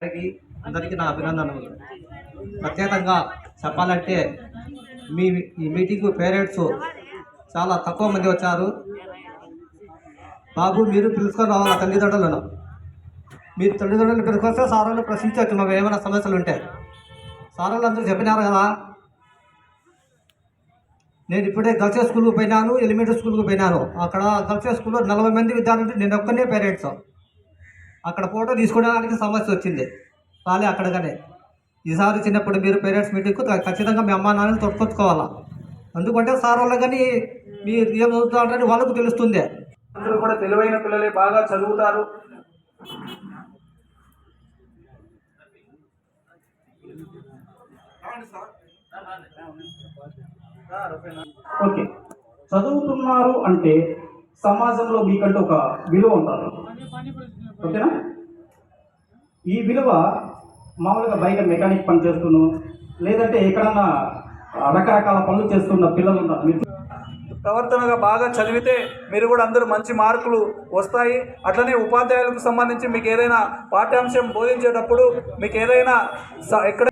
అందరికీ నా అభినందనలు. ప్రత్యేకంగా చెప్పాలంటే ఈ మీటింగ్ పేరెంట్స్ చాలా తక్కువ మంది వచ్చారు. బాబు మీరు పిలుచుకొని రావాలి తల్లిదండ్రులను. మీరు తల్లిదండ్రులను పిలుచుకొస్తే సార్లు ప్రశ్నించవచ్చు మాకు ఏమైనా సమస్యలు ఉంటే. సార్లు అందరూ చెప్పినారు కదా. నేను ఇప్పుడే గర్ల్స్ స్కూల్కి పోయినాను, ఎలిమెంటరీ స్కూల్కి పోయినాను. అక్కడ గర్ల్స్ స్కూల్లో 40 మంది విద్యార్థులు, నేను ఒక్కనే పేరెంట్స్. అక్కడ ఫోటో తీసుకోవడానికి సమస్య వచ్చింది రాలే అక్కడగానే. ఈసారి చిన్నప్పుడు మీరు పేరెంట్స్ మీటింగ్కు ఖచ్చితంగా మీ అమ్మా నాన్నని తొట్టుకొచ్చుకోవాలా. ఎందుకంటే సార్ వాళ్ళు కానీ మీరు ఏం చదువుతారని వాళ్ళకు తెలుస్తుంది. అందరూ కూడా తెలివైన పిల్లలే, బాగా చదువుతారు. ఓకే, చదువుతున్నారు అంటే సమాజంలో మీకంటూ ఒక విలువ ఉంటుంది. ఓకేనా? ఈ విలువ మామూలుగా బయట మెకానిక్ పని చేస్తున్నాం, లేదంటే ఎక్కడన్నా రకరకాల పనులు చేస్తున్న పిల్లలు ఉన్నారు. ప్రవర్తనగా బాగా చదివితే మీరు కూడా అందరూ మంచి మార్కులు వస్తాయి. అట్లనే ఉపాధ్యాయులకు సంబంధించి మీకు ఏదైనా పాఠ్యాంశం బోధించేటప్పుడు మీకు ఏదైనా ఎక్కడ